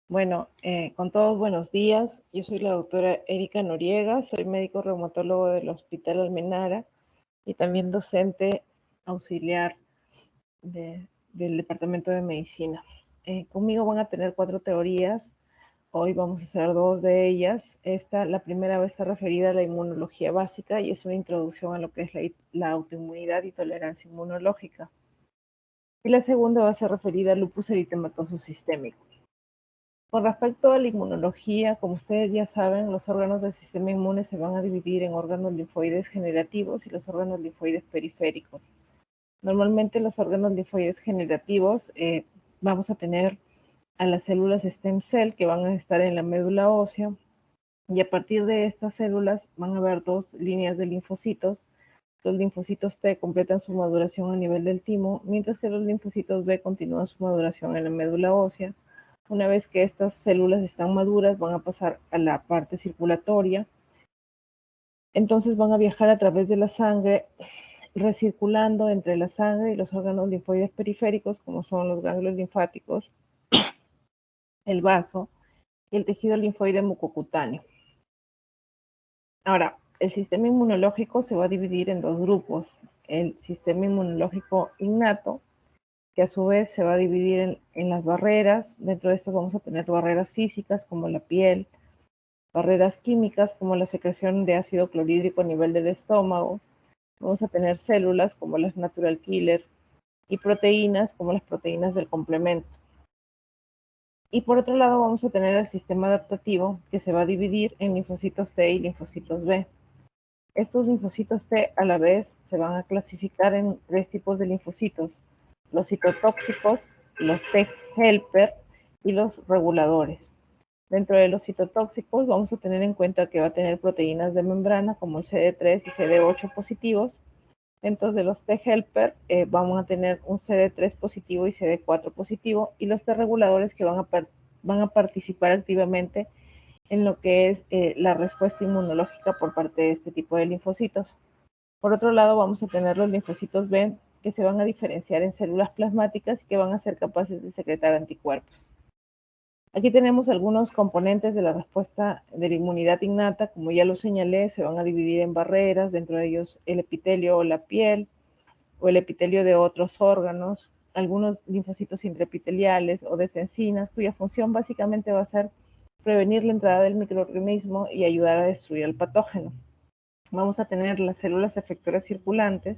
Bueno, con todos buenos días. Yo soy la doctora Erika Noriega, soy médico reumatólogo del Hospital Almenara y también docente auxiliar del Departamento de Medicina. Conmigo van a tener 4 teorías. Hoy vamos a hacer 2 de ellas. La primera va a estar referida a la inmunología básica y es una introducción a lo que es la autoinmunidad y tolerancia inmunológica. Y la segunda va a ser referida al lupus eritematoso sistémico. Con respecto a la inmunología, como ustedes ya saben, los órganos del sistema inmune se van a dividir en órganos linfoides generativos y los órganos linfoides periféricos. Normalmente los órganos linfoides generativos vamos a tener a las células stem cell que van a estar en la médula ósea y a partir de estas células van a haber 2 líneas de linfocitos. Los linfocitos T completan su maduración a nivel del timo, mientras que los linfocitos B continúan su maduración en la médula ósea. Una vez que estas células están maduras, van a pasar a la parte circulatoria. Entonces van a viajar a través de la sangre, recirculando entre la sangre y los órganos linfoides periféricos, como son los ganglios linfáticos, el vaso y el tejido linfoide mucocutáneo. Ahora, el sistema inmunológico se va a dividir en 2 grupos. El sistema inmunológico innato, que a su vez se va a dividir en las barreras. Dentro de estas vamos a tener barreras físicas como la piel, barreras químicas como la secreción de ácido clorhídrico a nivel del estómago. Vamos a tener células como las natural killer y proteínas como las proteínas del complemento. Y por otro lado vamos a tener el sistema adaptativo que se va a dividir en linfocitos T y linfocitos B. Estos linfocitos T a la vez se van a clasificar en 3 tipos de linfocitos: los citotóxicos, los T helper y los reguladores. Dentro de los citotóxicos vamos a tener en cuenta que va a tener proteínas de membrana como el CD3 y CD8 positivos. Dentro de los T helper vamos a tener un CD3 positivo y CD4 positivo, y los T reguladores que van a participar activamente en lo que es la respuesta inmunológica por parte de este tipo de linfocitos. Por otro lado, vamos a tener los linfocitos B, que se van a diferenciar en células plasmáticas y que van a ser capaces de secretar anticuerpos. Aquí tenemos algunos componentes de la respuesta de la inmunidad innata. Como ya lo señalé, se van a dividir en barreras, dentro de ellos el epitelio o la piel, o el epitelio de otros órganos, algunos linfocitos intraepiteliales o defensinas, cuya función básicamente va a ser prevenir la entrada del microorganismo y ayudar a destruir el patógeno. Vamos a tener las células efectoras circulantes,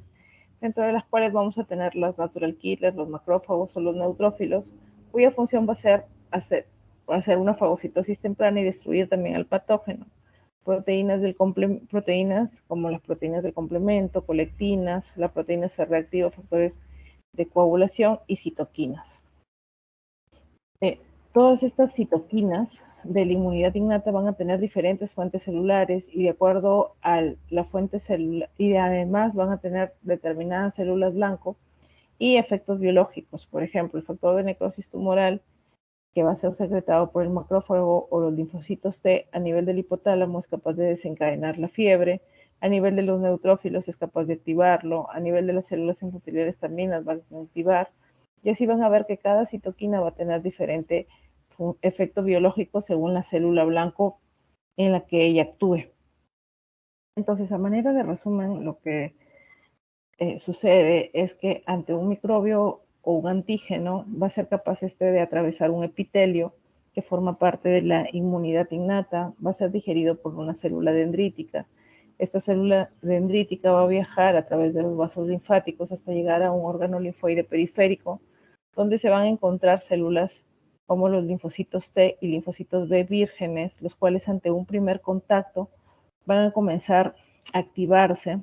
dentro de las cuales vamos a tener las natural killers, los macrófagos o los neutrófilos, cuya función va a ser hacer una fagocitosis temprana y destruir también el patógeno. Proteínas como las proteínas del complemento, colectinas, la proteína C reactiva, factores de coagulación y citoquinas. Todas estas citoquinas de la inmunidad innata van a tener diferentes fuentes celulares y de acuerdo a la fuente celular, y además van a tener determinadas células blanco y efectos biológicos. Por ejemplo, el factor de necrosis tumoral, que va a ser secretado por el macrófago o los linfocitos T a nivel del hipotálamo, es capaz de desencadenar la fiebre. A nivel de los neutrófilos es capaz de activarlo. A nivel de las células endoteliales también las va a activar. Y así van a ver que cada citoquina va a tener diferente efecto biológico según la célula blanco en la que ella actúe. Entonces, a manera de resumen, lo que sucede es que ante un microbio o un antígeno va a ser capaz de atravesar un epitelio que forma parte de la inmunidad innata, va a ser digerido por una célula dendrítica. Esta célula dendrítica va a viajar a través de los vasos linfáticos hasta llegar a un órgano linfoide periférico, donde se van a encontrar células como los linfocitos T y linfocitos B vírgenes, los cuales ante un primer contacto van a comenzar a activarse,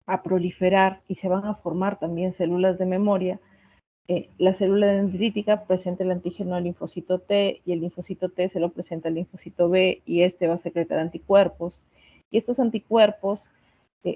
a proliferar y se van a formar también células de memoria. La célula dendrítica presenta el antígeno al linfocito T y el linfocito T se lo presenta al linfocito B y este va a secretar anticuerpos. Y estos anticuerpos,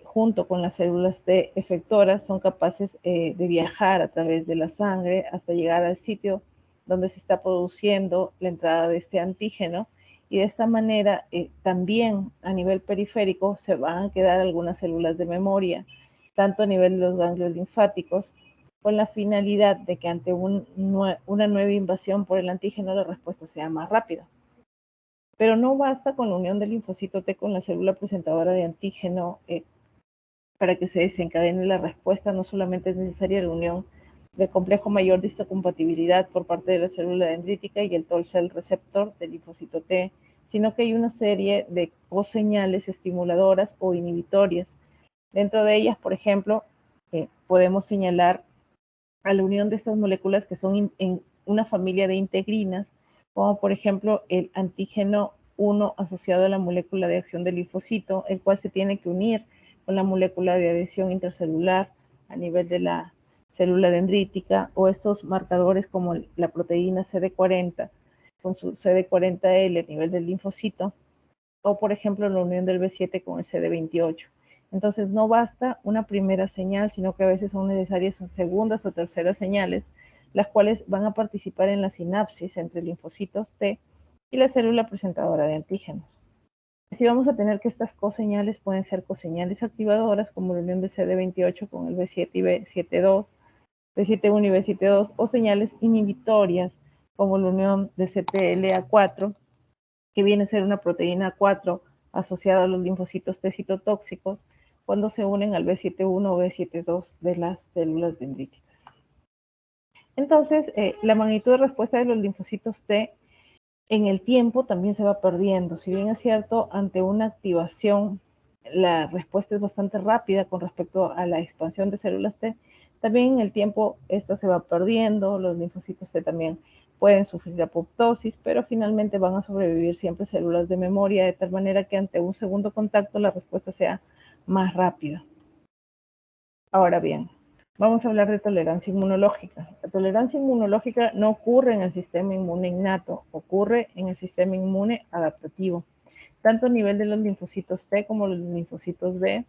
junto con las células T efectoras, son capaces de viajar a través de la sangre hasta llegar al sitio donde se está produciendo la entrada de este antígeno. Y de esta manera también a nivel periférico se van a quedar algunas células de memoria, tanto a nivel de los ganglios linfáticos con la finalidad de que ante una nueva invasión por el antígeno la respuesta sea más rápida. Pero no basta con la unión del linfocito T con la célula presentadora de antígeno para que se desencadene la respuesta. No solamente es necesaria la unión del complejo mayor de histocompatibilidad por parte de la célula dendrítica y el Toll cell receptor del linfocito T, sino que hay una serie de coseñales estimuladoras o inhibitorias. Dentro de ellas, por ejemplo, podemos señalar a la unión de estas moléculas que son en una familia de integrinas, como por ejemplo el antígeno 1 asociado a la molécula de acción del linfocito, el cual se tiene que unir con la molécula de adhesión intercelular a nivel de la célula dendrítica, o estos marcadores como la proteína CD40 con su CD40L a nivel del linfocito, o por ejemplo la unión del B7 con el CD28. Entonces no basta una primera señal, sino que a veces son necesarias segundas o terceras señales, las cuales van a participar en la sinapsis entre linfocitos T y la célula presentadora de antígenos. Así vamos a tener que estas coseñales pueden ser coseñales activadoras, como la unión de CD28 con el B7 y B72, B71 y B72, o señales inhibitorias, como la unión de CTLA4, que viene a ser una proteína 4 asociada a los linfocitos T citotóxicos, cuando se unen al B71 o B72 de las células dendríticas. Entonces, la magnitud de respuesta de los linfocitos T en el tiempo también se va perdiendo. Si bien es cierto, ante una activación la respuesta es bastante rápida con respecto a la expansión de células T, también en el tiempo esta se va perdiendo. Los linfocitos T también pueden sufrir apoptosis, pero finalmente van a sobrevivir siempre células de memoria, de tal manera que ante un segundo contacto la respuesta sea más rápida. Ahora bien, vamos a hablar de tolerancia inmunológica. La tolerancia inmunológica no ocurre en el sistema inmune innato, ocurre en el sistema inmune adaptativo, tanto a nivel de los linfocitos T como los linfocitos B,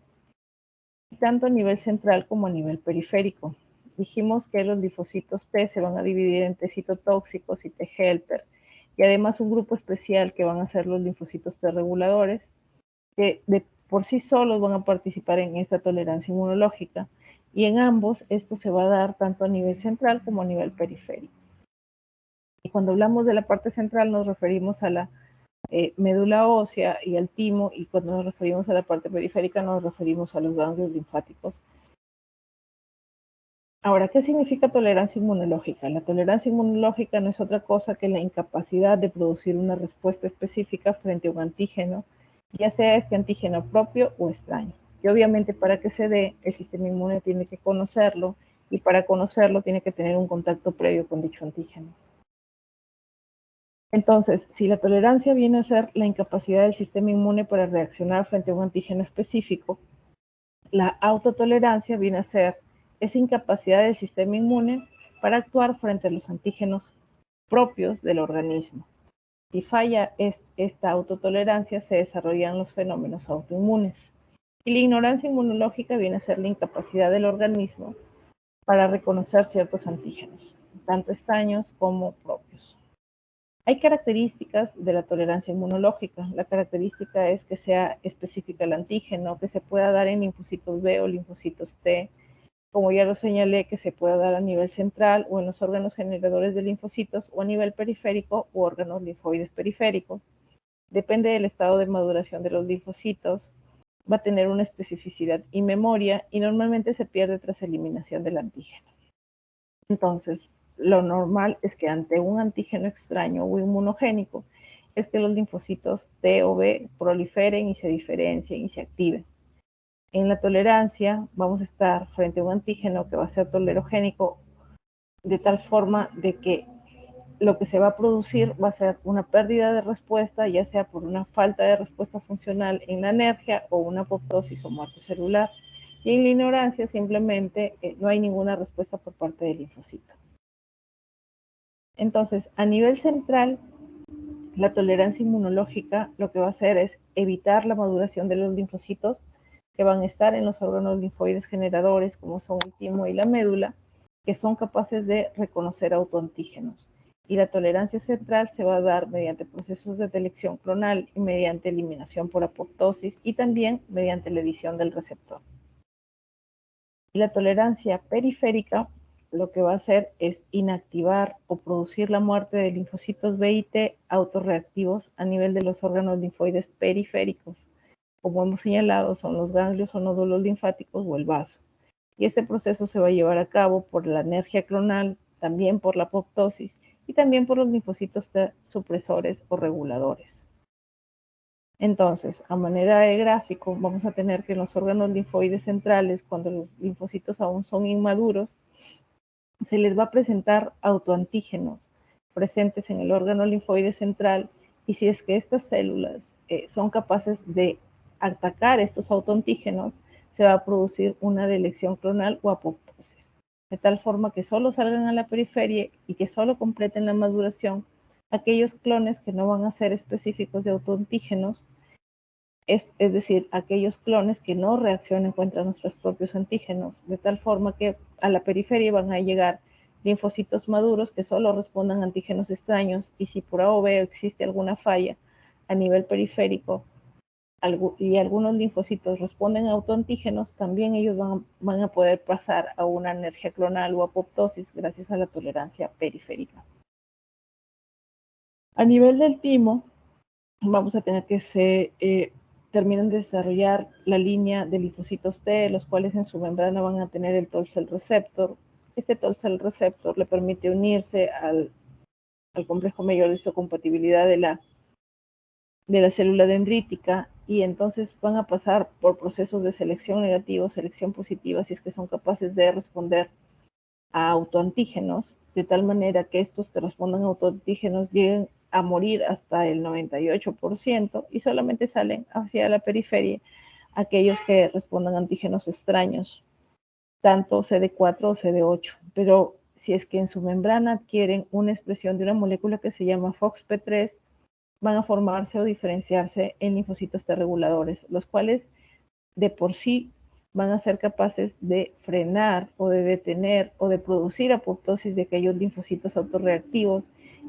y tanto a nivel central como a nivel periférico. Dijimos que los linfocitos T se van a dividir en T citotóxicos y T helper, y además un grupo especial que van a ser los linfocitos T reguladores, que por sí solos van a participar en esta tolerancia inmunológica, y en ambos esto se va a dar tanto a nivel central como a nivel periférico. Y cuando hablamos de la parte central nos referimos a la médula ósea y al timo, y cuando nos referimos a la parte periférica nos referimos a los ganglios linfáticos. Ahora, ¿qué significa tolerancia inmunológica? La tolerancia inmunológica no es otra cosa que la incapacidad de producir una respuesta específica frente a un antígeno, ya sea este antígeno propio o extraño. Y obviamente para que se dé, el sistema inmune tiene que conocerlo, y para conocerlo tiene que tener un contacto previo con dicho antígeno. Entonces, si la tolerancia viene a ser la incapacidad del sistema inmune para reaccionar frente a un antígeno específico, la autotolerancia viene a ser esa incapacidad del sistema inmune para actuar frente a los antígenos propios del organismo. Si falla esta autotolerancia, se desarrollan los fenómenos autoinmunes. Y la ignorancia inmunológica viene a ser la incapacidad del organismo para reconocer ciertos antígenos, tanto extraños como propios. Hay características de la tolerancia inmunológica. La característica es que sea específica el antígeno, que se pueda dar en linfocitos B o linfocitos T, como ya lo señalé, que se pueda dar a nivel central o en los órganos generadores de linfocitos, o a nivel periférico u órganos linfoides periféricos. Depende del estado de maduración de los linfocitos, va a tener una especificidad y memoria, y normalmente se pierde tras eliminación del antígeno. Entonces, lo normal es que ante un antígeno extraño o inmunogénico, es que los linfocitos T o B proliferen y se diferencien y se activen. En la tolerancia vamos a estar frente a un antígeno que va a ser tolerogénico, de tal forma de que lo que se va a producir va a ser una pérdida de respuesta, ya sea por una falta de respuesta funcional en la anergia o una apoptosis o muerte celular. Y en la ignorancia simplemente no hay ninguna respuesta por parte del linfocito. Entonces, a nivel central, la tolerancia inmunológica lo que va a hacer es evitar la maduración de los linfocitos que van a estar en los órganos linfoides generadores, como son el timo y la médula, que son capaces de reconocer autoantígenos. Y la tolerancia central se va a dar mediante procesos de selección clonal y mediante eliminación por apoptosis, y también mediante la edición del receptor. Y la tolerancia periférica lo que va a hacer es inactivar o producir la muerte de linfocitos B y T autorreactivos a nivel de los órganos linfoides periféricos. Como hemos señalado, son los ganglios o nódulos linfáticos o el vaso. Y este proceso se va a llevar a cabo por la energía clonal, también por la apoptosis y también por los linfocitos T supresores o reguladores. Entonces, a manera de gráfico, vamos a tener que en los órganos linfoides centrales, cuando los linfocitos aún son inmaduros, se les va a presentar autoantígenos presentes en el órgano linfoide central, y si es que estas células son capaces de atacar estos autoantígenos, se va a producir una delección clonal o apoptosis, de tal forma que solo salgan a la periferia y que solo completen la maduración aquellos clones que no van a ser específicos de autoantígenos, es decir, aquellos clones que no reaccionen contra nuestros propios antígenos, de tal forma que a la periferia van a llegar linfocitos maduros que solo respondan a antígenos extraños, y si por A o B existe alguna falla a nivel periférico y algunos linfocitos responden a autoantígenos, también ellos van a poder pasar a una energía clonal o apoptosis gracias a la tolerancia periférica. A nivel del timo, vamos a tener que se terminan de desarrollar la línea de linfocitos T, los cuales en su membrana van a tener el Toll cell receptor. Este Toll cell receptor le permite unirse al complejo mayor de histocompatibilidad de la célula dendrítica, y entonces van a pasar por procesos de selección negativa, selección positiva, si es que son capaces de responder a autoantígenos, de tal manera que estos que respondan a autoantígenos lleguen a morir hasta el 98% y solamente salen hacia la periferia aquellos que respondan a antígenos extraños, tanto CD4 o CD8. Pero si es que en su membrana adquieren una expresión de una molécula que se llama FOXP3, van a formarse o diferenciarse en linfocitos T reguladores, los cuales de por sí van a ser capaces de frenar o de detener o de producir apoptosis de aquellos linfocitos autorreactivos,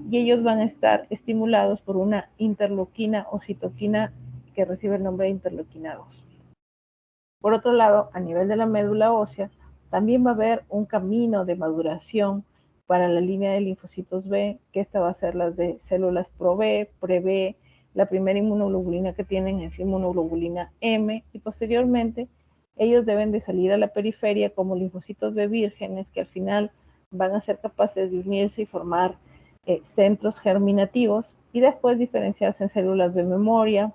y ellos van a estar estimulados por una interleuquina o citoquina que recibe el nombre de interleuquina 2. Por otro lado, a nivel de la médula ósea, también va a haber un camino de maduración para la línea de linfocitos B, que esta va a ser las de células pro-B, pre-B. La primera inmunoglobulina que tienen es inmunoglobulina M, y posteriormente ellos deben de salir a la periferia como linfocitos B vírgenes, que al final van a ser capaces de unirse y formar centros germinativos, y después diferenciarse en células de memoria,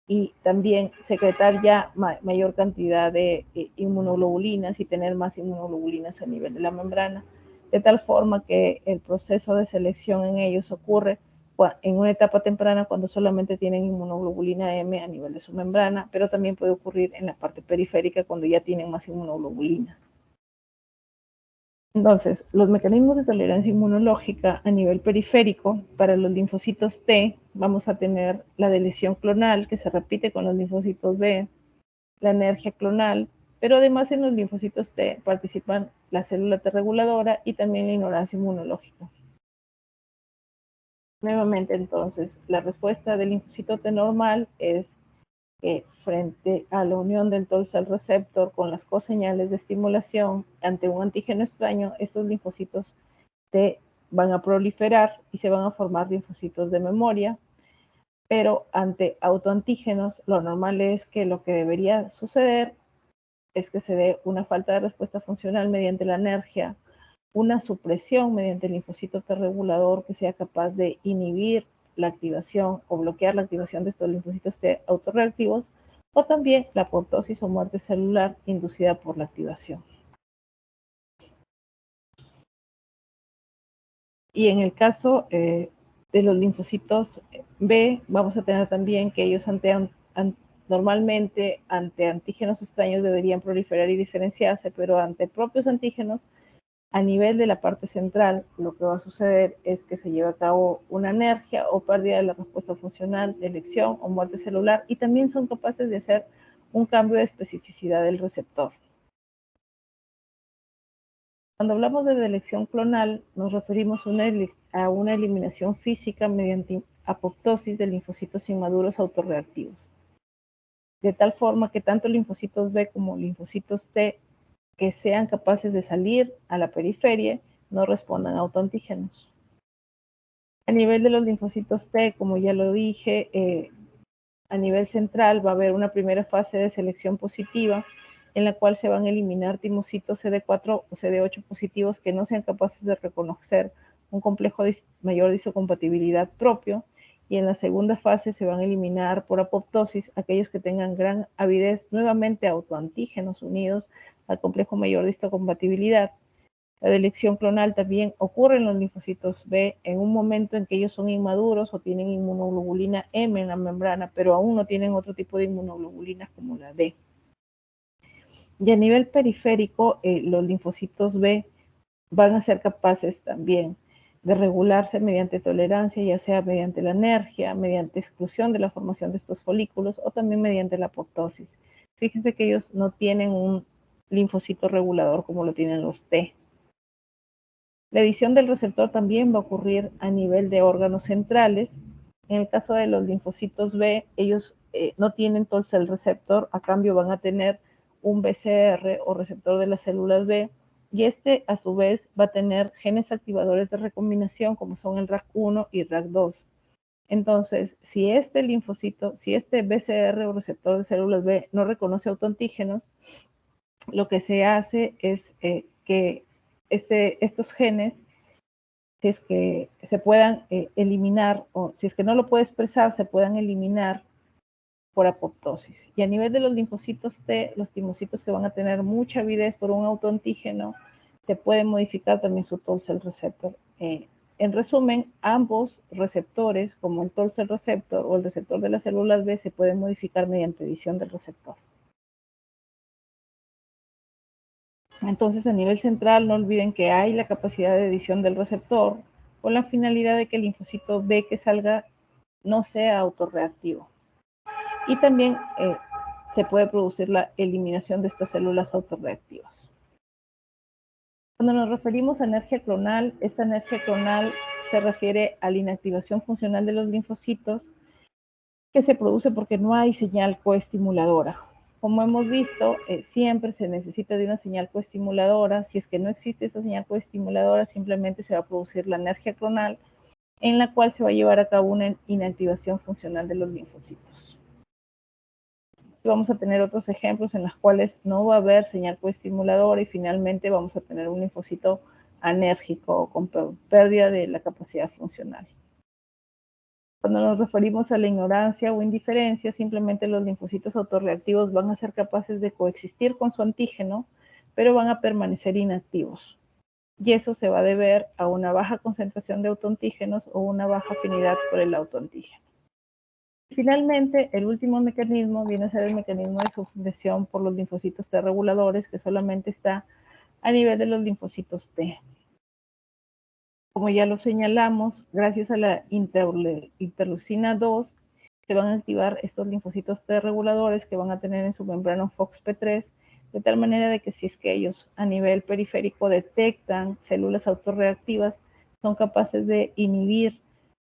y también secretar ya mayor cantidad de inmunoglobulinas y tener más inmunoglobulinas a nivel de la membrana, de tal forma que el proceso de selección en ellos ocurre en una etapa temprana cuando solamente tienen inmunoglobulina M a nivel de su membrana, pero también puede ocurrir en la parte periférica cuando ya tienen más inmunoglobulina. Entonces, los mecanismos de tolerancia inmunológica a nivel periférico, para los linfocitos T, vamos a tener la deleción clonal, que se repite con los linfocitos B, la energía clonal, pero además en los linfocitos T participan la célula T reguladora y también la ignorancia inmunológica. Nuevamente, entonces, la respuesta del linfocito T normal es frente a la unión del Toll cell receptor con las coseñales de estimulación ante un antígeno extraño, estos linfocitos T van a proliferar y se van a formar linfocitos de memoria, pero ante autoantígenos lo normal es que lo que debería suceder es que se dé una falta de respuesta funcional mediante la energía, una supresión mediante el linfocito T regulador que sea capaz de inhibir la activación o bloquear la activación de estos linfocitos T autorreactivos, o también la apoptosis o muerte celular inducida por la activación. Y en el caso de los linfocitos B, vamos a tener también que ellos normalmente ante antígenos extraños deberían proliferar y diferenciarse, pero ante propios antígenos, a nivel de la parte central, lo que va a suceder es que se lleva a cabo una anergia o pérdida de la respuesta funcional, de elección o muerte celular, y también son capaces de hacer un cambio de especificidad del receptor. Cuando hablamos de delección clonal, nos referimos a una eliminación física mediante apoptosis de linfocitos inmaduros autorreactivos, de tal forma que tanto linfocitos B como linfocitos T que sean capaces de salir a la periferia no respondan a autoantígenos. A nivel de los linfocitos T, como ya lo dije, a nivel central va a haber una primera fase de selección positiva en la cual se van a eliminar timocitos CD4 o CD8 positivos que no sean capaces de reconocer un complejo de mayor disocompatibilidad propio, y en la segunda fase se van a eliminar por apoptosis aquellos que tengan gran avidez, nuevamente autoantígenos unidos al complejo mayor de histocompatibilidad. La delección clonal también ocurre en los linfocitos B en un momento en que ellos son inmaduros o tienen inmunoglobulina M en la membrana, pero aún no tienen otro tipo de inmunoglobulinas como la D. Y a nivel periférico, los linfocitos B van a ser capaces también de regularse mediante tolerancia, ya sea mediante la anergia, mediante exclusión de la formación de estos folículos o también mediante la apoptosis. Fíjense que ellos no tienen un linfocito regulador como lo tienen los T. La edición del receptor también va a ocurrir a nivel de órganos centrales. En el caso de los linfocitos B, ellos no tienen Toll cell receptor, a cambio van a tener un BCR o receptor de las células B, y este a su vez va a tener genes activadores de recombinación como son el RAC1 y RAC2. Entonces, si este linfocito, si este BCR o receptor de células B no reconoce autoantígenos, lo que se hace es que estos genes, si es que se puedan eliminar, o si es que no lo puede expresar, se puedan eliminar por apoptosis. Y a nivel de los linfocitos T, los timocitos que van a tener mucha avidez por un autoantígeno, se puede modificar también su Toll cell receptor. En resumen, ambos receptores, como el Toll cell receptor o el receptor de las células B, se pueden modificar mediante edición del receptor. Entonces, a nivel central, no olviden que hay la capacidad de edición del receptor con la finalidad de que el linfocito B que salga no sea autorreactivo. Y también se puede producir la eliminación de estas células autorreactivas. Cuando nos referimos a energía clonal, esta energía clonal se refiere a la inactivación funcional de los linfocitos que se produce porque no hay señal coestimuladora. Como hemos visto, siempre se necesita de una señal coestimuladora. Si es que no existe esta señal coestimuladora, simplemente se va a producir la energía clonal, en la cual se va a llevar a cabo una inactivación funcional de los linfocitos. Y vamos a tener otros ejemplos en los cuales no va a haber señal coestimuladora y finalmente vamos a tener un linfocito anérgico con pérdida de la capacidad funcional. Cuando nos referimos a la ignorancia o indiferencia, simplemente los linfocitos autorreactivos van a ser capaces de coexistir con su antígeno, pero van a permanecer inactivos. Y eso se va a deber a una baja concentración de autoantígenos o una baja afinidad por el autoantígeno. Finalmente, el último mecanismo viene a ser el mecanismo de supresión por los linfocitos T reguladores, que solamente está a nivel de los linfocitos T. Como ya lo señalamos, gracias a la interleucina 2, se van a activar estos linfocitos T reguladores que van a tener en su membrana un FOXP3, de tal manera de que si es que ellos a nivel periférico detectan células autorreactivas, son capaces de inhibir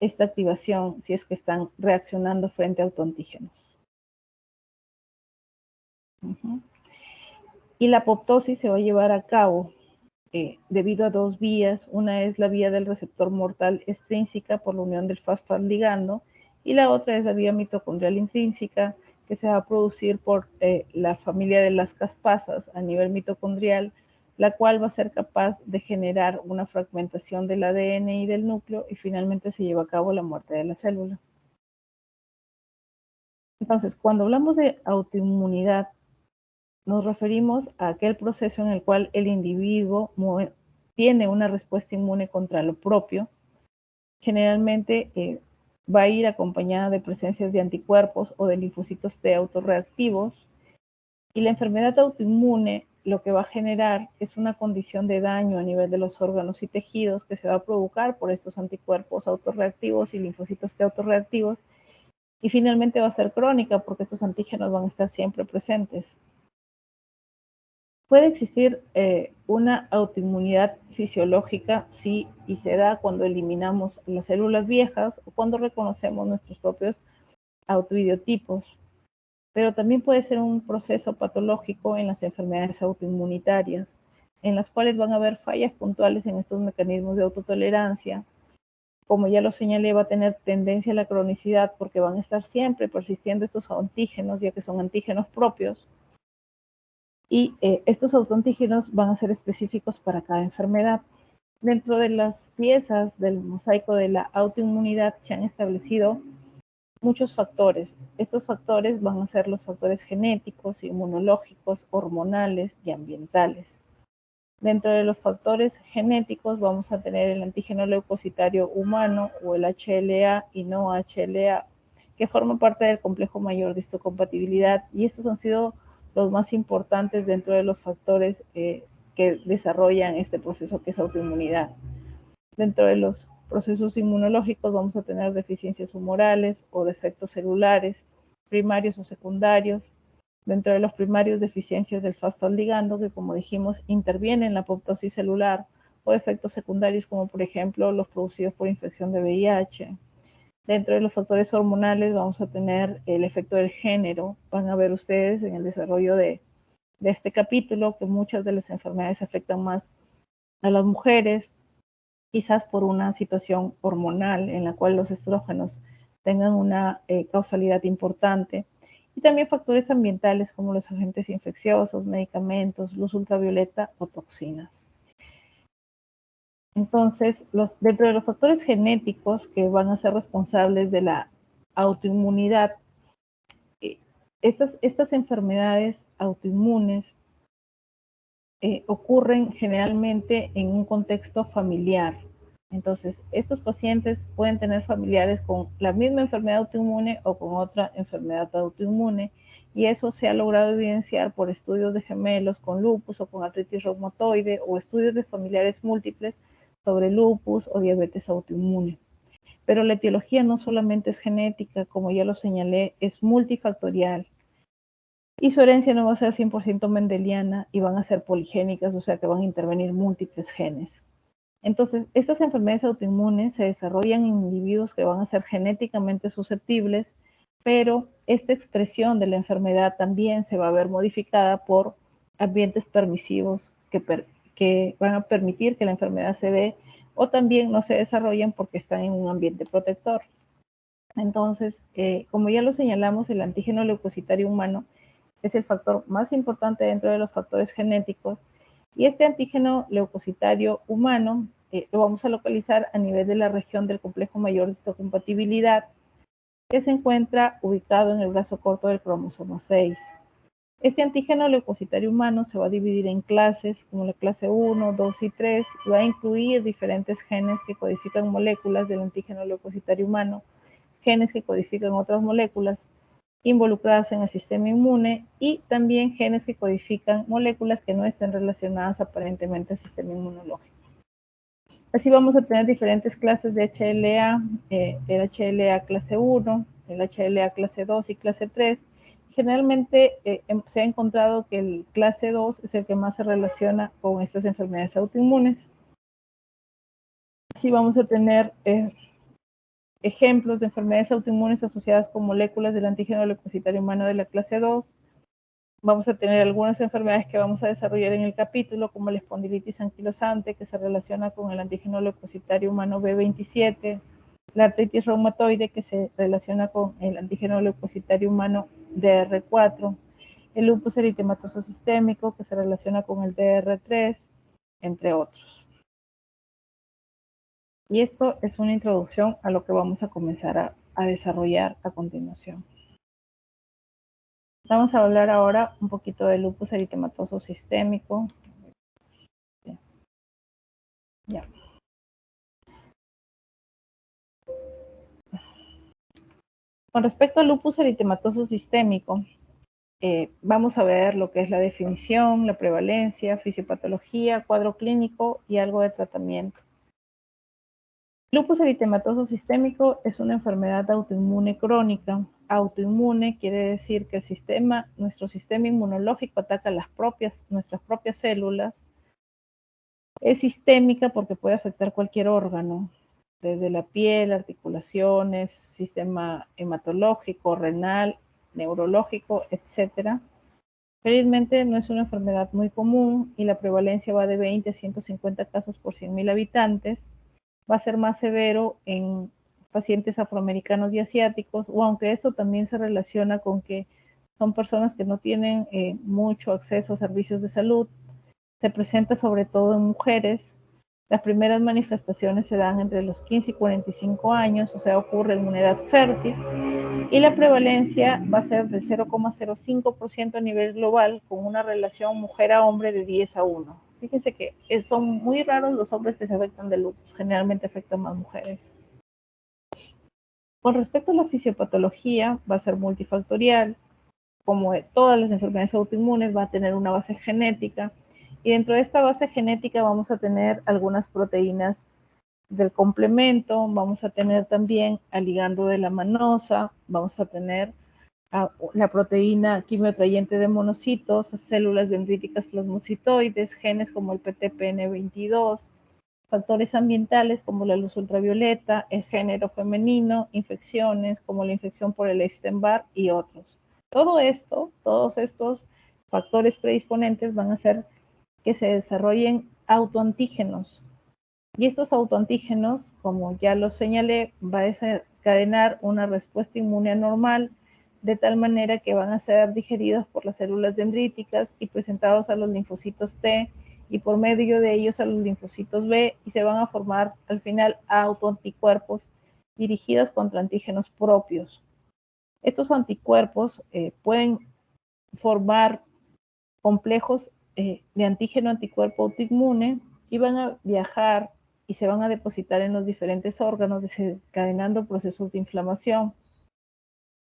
esta activación si es que están reaccionando frente a autoantígenos. Y la apoptosis se va a llevar a cabo debido a dos vías. Una es la vía del receptor mortal extrínseca por la unión del fosfatligando, y la otra es la vía mitocondrial intrínseca, que se va a producir por la familia de las caspasas a nivel mitocondrial, la cual va a ser capaz de generar una fragmentación del ADN y del núcleo, y finalmente se lleva a cabo la muerte de la célula. Entonces, cuando hablamos de autoinmunidad, nos referimos a aquel proceso en el cual el individuo tiene una respuesta inmune contra lo propio. Generalmente va a ir acompañada de presencias de anticuerpos o de linfocitos T autorreactivos, y la enfermedad autoinmune lo que va a generar es una condición de daño a nivel de los órganos y tejidos que se va a provocar por estos anticuerpos autorreactivos y linfocitos T autorreactivos, y finalmente va a ser crónica porque estos antígenos van a estar siempre presentes. Puede existir una autoinmunidad fisiológica, sí, y se da cuando eliminamos las células viejas o cuando reconocemos nuestros propios autoidiotipos. pero también puede ser un proceso patológico en las enfermedades autoinmunitarias, en las cuales van a haber fallas puntuales en estos mecanismos de autotolerancia. Como ya lo señalé, va a tener tendencia a la cronicidad porque van a estar siempre persistiendo estos antígenos, ya que son antígenos propios, y estos autoantígenos van a ser específicos para cada enfermedad. Dentro de las piezas del mosaico de la autoinmunidad se han establecido muchos factores. Estos factores van a ser los factores genéticos, inmunológicos, hormonales y ambientales. Dentro de los factores genéticos vamos a tener el antígeno leucocitario humano o el HLA y no HLA, que forman parte del complejo mayor de histocompatibilidad, y estos han sido los más importantes dentro de los factores que desarrollan este proceso que es autoinmunidad. Dentro de los procesos inmunológicos vamos a tener deficiencias humorales o defectos celulares, primarios o secundarios. Dentro de los primarios, deficiencias del fosfolligando, que como dijimos, intervienen en la apoptosis celular, o efectos secundarios como por ejemplo los producidos por infección de VIH. Dentro de los factores hormonales vamos a tener el efecto del género. Van a ver ustedes en el desarrollo de este capítulo que muchas de las enfermedades afectan más a las mujeres, quizás por una situación hormonal en la cual los estrógenos tengan una causalidad importante, y también factores ambientales como los agentes infecciosos, medicamentos, luz ultravioleta o toxinas. Entonces, dentro de los factores genéticos que van a ser responsables de la autoinmunidad, estas enfermedades autoinmunes ocurren generalmente en un contexto familiar. Entonces, estos pacientes pueden tener familiares con la misma enfermedad autoinmune o con otra enfermedad autoinmune, y eso se ha logrado evidenciar por estudios de gemelos con lupus o con artritis reumatoide, o estudios de familiares múltiples sobre lupus o diabetes autoinmune. Pero la etiología no solamente es genética, como ya lo señalé, es multifactorial. Y su herencia no va a ser 100% mendeliana y van a ser poligénicas, o sea que van a intervenir múltiples genes. Entonces, estas enfermedades autoinmunes se desarrollan en individuos que van a ser genéticamente susceptibles, pero esta expresión de la enfermedad también se va a ver modificada por ambientes permisivos que van a permitir que la enfermedad se dé, o también no se desarrollan porque están en un ambiente protector. Entonces, como ya lo señalamos, el antígeno leucocitario humano es el factor más importante dentro de los factores genéticos, y este antígeno leucocitario humano lo vamos a localizar a nivel de la región del complejo mayor de histocompatibilidad, que se encuentra ubicado en el brazo corto del cromosoma 6. Este antígeno leucocitario humano se va a dividir en clases, como la clase 1, 2 y 3, y va a incluir diferentes genes que codifican moléculas del antígeno leucocitario humano, genes que codifican otras moléculas involucradas en el sistema inmune, y también genes que codifican moléculas que no estén relacionadas aparentemente al sistema inmunológico. Así vamos a tener diferentes clases de HLA, el HLA clase 1, el HLA clase 2 y clase 3. Generalmente se ha encontrado que el clase 2 es el que más se relaciona con estas enfermedades autoinmunes. Así vamos a tener ejemplos de enfermedades autoinmunes asociadas con moléculas del antígeno leucocitario humano de la clase 2. Vamos a tener algunas enfermedades que vamos a desarrollar en el capítulo, como la espondilitis anquilosante, que se relaciona con el antígeno leucocitario humano B27, la artritis reumatoide, que se relaciona con el antígeno leucocitario humano DR4, el lupus eritematoso sistémico, que se relaciona con el DR3, entre otros. Y esto es una introducción a lo que vamos a comenzar a desarrollar a continuación. Vamos a hablar ahora un poquito del lupus eritematoso sistémico. Ya. Con respecto al lupus eritematoso sistémico, vamos a ver lo que es la definición, la prevalencia, fisiopatología, cuadro clínico y algo de tratamiento. Lupus eritematoso sistémico es una enfermedad autoinmune crónica. Autoinmune quiere decir que nuestro sistema inmunológico ataca nuestras propias células. Es sistémica porque puede afectar cualquier órgano, desde la piel, articulaciones, sistema hematológico, renal neurológico, etc. Felizmente no es una enfermedad muy común y la prevalencia va de 20 a 150 casos por 100.000 habitantes. Va a ser más severo en pacientes afroamericanos y asiáticos, o aunque esto también se relaciona con que son personas que no tienen mucho acceso a servicios de salud. Se presenta sobre todo en mujeres. Las primeras manifestaciones se dan entre los 15 y 45 años, o sea, ocurre en una edad fértil, y la prevalencia va a ser de 0,05% a nivel global, con una relación mujer a hombre de 10 a 1. Fíjense que son muy raros los hombres que se afectan de lupus, generalmente afectan más mujeres. Con respecto a la fisiopatología, va a ser multifactorial. Como todas las enfermedades autoinmunes, va a tener una base genética, y dentro de esta base genética vamos a tener algunas proteínas del complemento, vamos a tener también al ligando de la manosa, vamos a tener la proteína quimioatrayente de monocitos, células dendríticas plasmocitoides, genes como el PTPN22, factores ambientales como la luz ultravioleta, el género femenino, infecciones como la infección por el Epstein-Barr y otros. Todos estos factores predisponentes van a hacer que se desarrollen autoantígenos. Y estos autoantígenos, como ya lo señalé, va a desencadenar una respuesta inmune anormal, de tal manera que van a ser digeridos por las células dendríticas y presentados a los linfocitos T, y por medio de ellos a los linfocitos B, y se van a formar al final autoanticuerpos dirigidos contra antígenos propios. Estos anticuerpos pueden formar complejos de antígeno-anticuerpo autoinmune y van a viajar y se van a depositar en los diferentes órganos, desencadenando procesos de inflamación.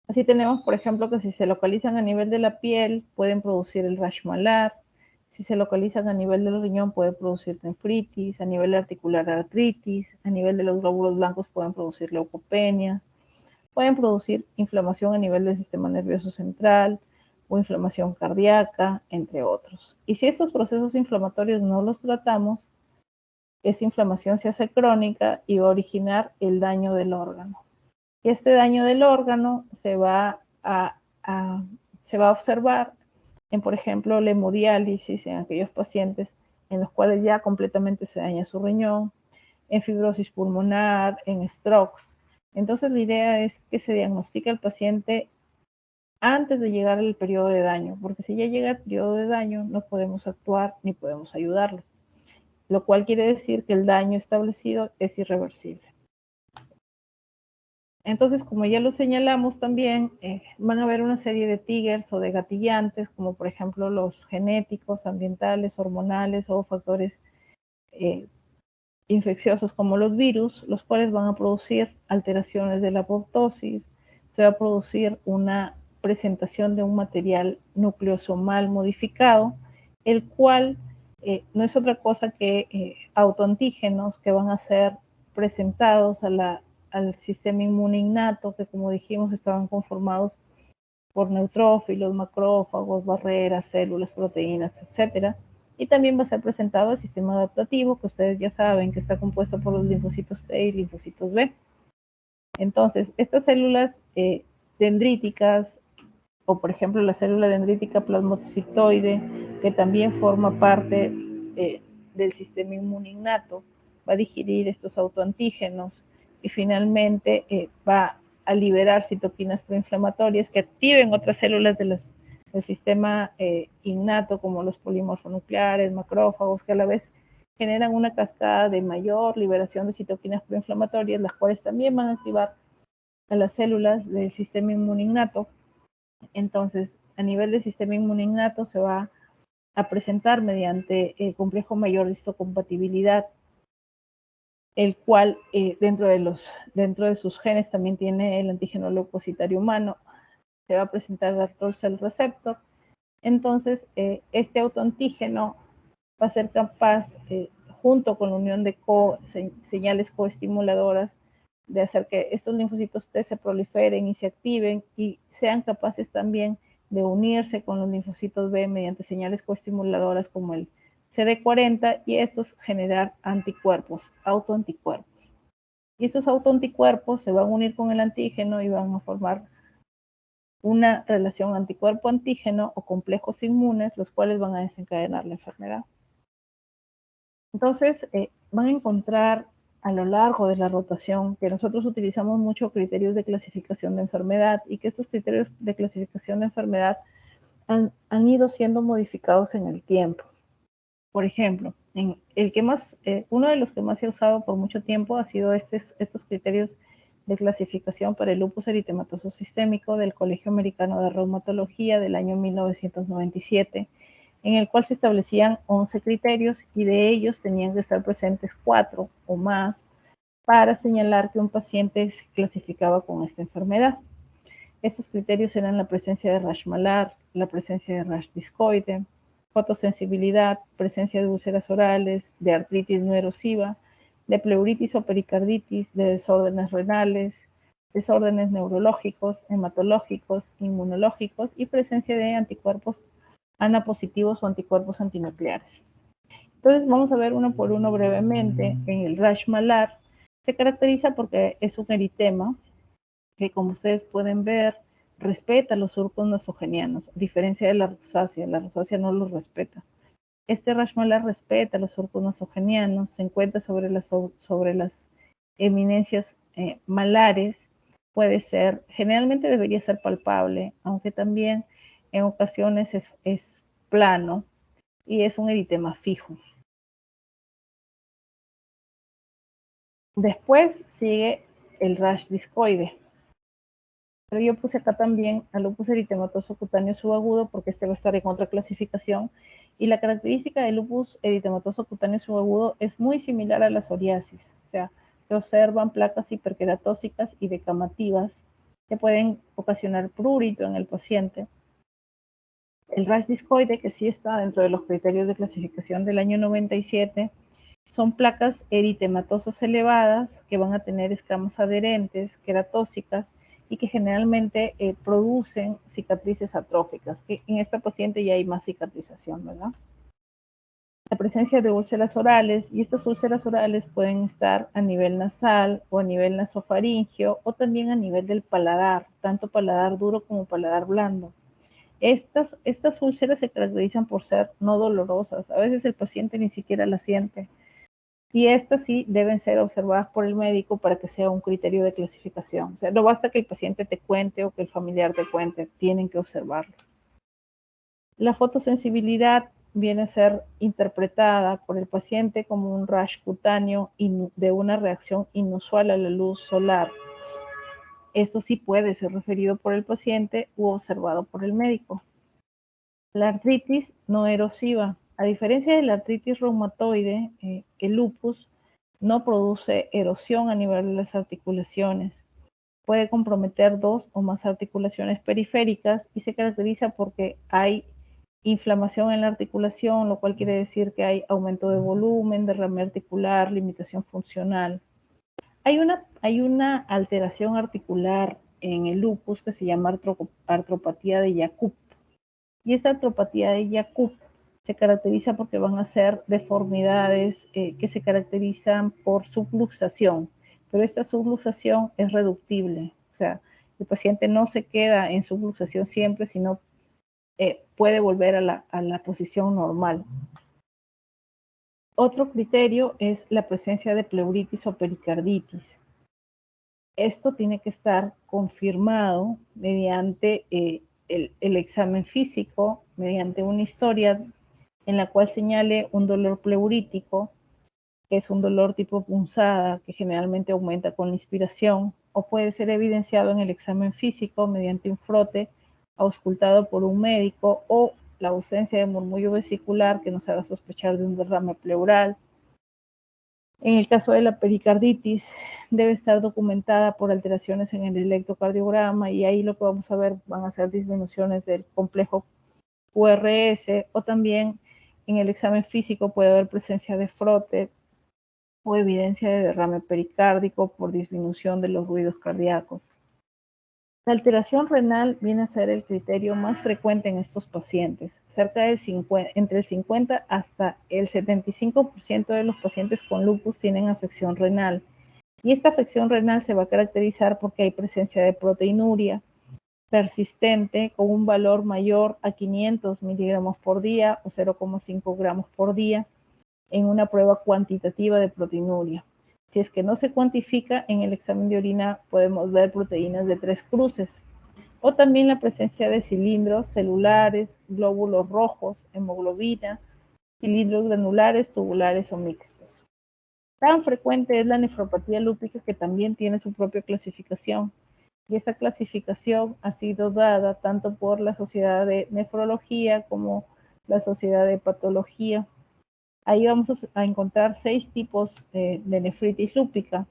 Así tenemos, por ejemplo, que si se localizan a nivel de la piel, pueden producir el rash malar. Si se localizan a nivel del riñón, pueden producir nefritis, a nivel articular artritis, a nivel de los glóbulos blancos pueden producir leucopenia, pueden producir inflamación a nivel del sistema nervioso central o inflamación cardíaca, entre otros. Y si estos procesos inflamatorios no los tratamos, esa inflamación se hace crónica y va a originar el daño del órgano. Y este daño del órgano se va a observar en, por ejemplo, la hemodiálisis en aquellos pacientes en los cuales ya completamente se daña su riñón, en fibrosis pulmonar, en strokes. Entonces la idea es que se diagnostique al paciente antes de llegar al periodo de daño, porque si ya llega el periodo de daño no podemos actuar ni podemos ayudarlo, lo cual quiere decir que el daño establecido es irreversible. Entonces, como ya lo señalamos también, van a haber una serie de triggers o de gatillantes, como por ejemplo los genéticos, ambientales, hormonales o factores infecciosos como los virus, los cuales van a producir alteraciones de la apoptosis, se va a producir una presentación de un material nucleosomal modificado, el cual no es otra cosa que autoantígenos que van a ser presentados al sistema inmune innato, que como dijimos estaban conformados por neutrófilos, macrófagos, barreras, células, proteínas, etcétera. Y también va a ser presentado al sistema adaptativo, que ustedes ya saben que está compuesto por los linfocitos T y linfocitos B. Entonces, estas células dendríticas, o por ejemplo la célula dendrítica plasmocitoide, que también forma parte del sistema inmune innato, va a digerir estos autoantígenos y finalmente va a liberar citoquinas proinflamatorias que activen otras células del sistema innato, como los polimorfonucleares, macrófagos, que a la vez generan una cascada de mayor liberación de citoquinas proinflamatorias, las cuales también van a activar a las células del sistema inmune innato. Entonces, a nivel del sistema inmune innato se va a presentar mediante el complejo mayor de histocompatibilidad, el cual dentro de sus genes también tiene el antígeno leucocitario humano. Se va a presentar el Alpha Cell Receptor. Entonces, este autoantígeno va a ser capaz, junto con la unión de señales coestimuladoras, de hacer que estos linfocitos T se proliferen y se activen y sean capaces también de unirse con los linfocitos B mediante señales coestimuladoras como el CD40, y estos generar anticuerpos, autoanticuerpos. Y estos autoanticuerpos se van a unir con el antígeno y van a formar una relación anticuerpo-antígeno o complejos inmunes, los cuales van a desencadenar la enfermedad. Entonces, van a encontrar a lo largo de la rotación que nosotros utilizamos mucho criterios de clasificación de enfermedad y que estos criterios de clasificación de enfermedad han ido siendo modificados en el tiempo. Por ejemplo, uno de los que más se ha usado por mucho tiempo ha sido estos criterios de clasificación para el lupus eritematoso sistémico del Colegio Americano de Reumatología del año 1997, en el cual se establecían 11 criterios y de ellos tenían que estar presentes 4 o más para señalar que un paciente se clasificaba con esta enfermedad. Estos criterios eran la presencia de rash malar, la presencia de rash discoide, fotosensibilidad, presencia de úlceras orales, de artritis no erosiva, de pleuritis o pericarditis, de desórdenes renales, desórdenes neurológicos, hematológicos, inmunológicos y presencia de anticuerpos ANA positivos o anticuerpos antinucleares. Entonces vamos a ver uno por uno brevemente. En el rash malar se caracteriza porque es un eritema que, como ustedes pueden ver, respeta los surcos nasogenianos, a diferencia de la rosácea no los respeta. Este rash malar respeta los surcos nasogenianos, se encuentra sobre las eminencias malares, puede ser, generalmente debería ser palpable, aunque también en ocasiones es plano y es un eritema fijo. Después sigue el rash discoide. Pero yo puse acá también al lupus eritematoso cutáneo subagudo porque este va a estar en otra clasificación. Y la característica del lupus eritematoso cutáneo subagudo es muy similar a la psoriasis. O sea, se observan placas hiperqueratóxicas y decamativas que pueden ocasionar prurito en el paciente. El rash discoide, que sí está dentro de los criterios de clasificación del año 97, son placas eritematosas elevadas que van a tener escamas adherentes, queratóxicas, y que generalmente producen cicatrices atróficas, que en esta paciente ya hay más cicatrización, ¿verdad? La presencia de úlceras orales, y estas úlceras orales pueden estar a nivel nasal o a nivel nasofaringeo o también a nivel del paladar, tanto paladar duro como paladar blando. Estas úlceras se caracterizan por ser no dolorosas, a veces el paciente ni siquiera las siente. Y estas sí deben ser observadas por el médico para que sea un criterio de clasificación. O sea, no basta que el paciente te cuente o que el familiar te cuente, tienen que observarlo. La fotosensibilidad viene a ser interpretada por el paciente como un rash cutáneo de una reacción inusual a la luz solar. Esto sí puede ser referido por el paciente u observado por el médico. La artritis no erosiva. A diferencia de la artritis reumatoide, el lupus no produce erosión a nivel de las articulaciones. Puede comprometer 2 o más articulaciones periféricas y se caracteriza porque hay inflamación en la articulación, lo cual quiere decir que hay aumento de volumen, derrame articular, limitación funcional. Hay una alteración articular en el lupus que se llama artropatía de Yacoub. Y esta artropatía de Yacoub se caracteriza porque van a ser deformidades que se caracterizan por subluxación, pero esta subluxación es reductible, o sea, el paciente no se queda en subluxación siempre, sino puede volver a la posición normal. Otro criterio es la presencia de pleuritis o pericarditis. Esto tiene que estar confirmado mediante el examen físico, mediante una historia en la cual señale un dolor pleurítico, que es un dolor tipo punzada, que generalmente aumenta con la inspiración, o puede ser evidenciado en el examen físico mediante un frote auscultado por un médico o la ausencia de murmullo vesicular que nos haga sospechar de un derrame pleural. En el caso de la pericarditis, debe estar documentada por alteraciones en el electrocardiograma y ahí lo que vamos a ver van a ser disminuciones del complejo QRS o también en el examen físico puede haber presencia de frote o evidencia de derrame pericárdico por disminución de los ruidos cardíacos. La alteración renal viene a ser el criterio más frecuente en estos pacientes. Entre el 50 hasta el 75% de los pacientes con lupus tienen afección renal. Y esta afección renal se va a caracterizar porque hay presencia de proteinuria, persistente con un valor mayor a 500 miligramos por día o 0,5 gramos por día en una prueba cuantitativa de proteinuria. Si es que no se cuantifica, en el examen de orina podemos ver proteínas de 3 cruces o también la presencia de cilindros celulares, glóbulos rojos, hemoglobina, cilindros granulares, tubulares o mixtos. Tan frecuente es la nefropatía lúpica que también tiene su propia clasificación. Y esta clasificación ha sido dada tanto por la Sociedad de Nefrología como la Sociedad de Patología. Ahí vamos a encontrar 6 tipos de nefritis lúpica,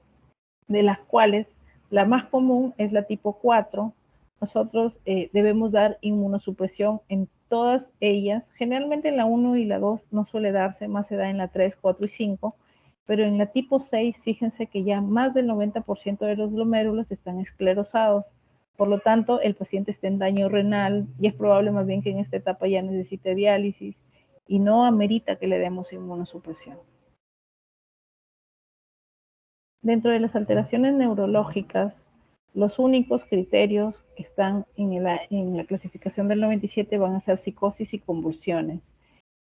de las cuales la más común es la tipo 4. Nosotros debemos dar inmunosupresión en todas ellas. Generalmente en la 1 y la 2 no suele darse, más se da en la 3, 4 y 5. Pero en la tipo 6, fíjense que ya más del 90% de los glomérulos están esclerosados. Por lo tanto, el paciente está en daño renal y es probable más bien que en esta etapa ya necesite diálisis y no amerita que le demos inmunosupresión. Dentro de las alteraciones neurológicas, los únicos criterios que están en la clasificación del 97 van a ser psicosis y convulsiones,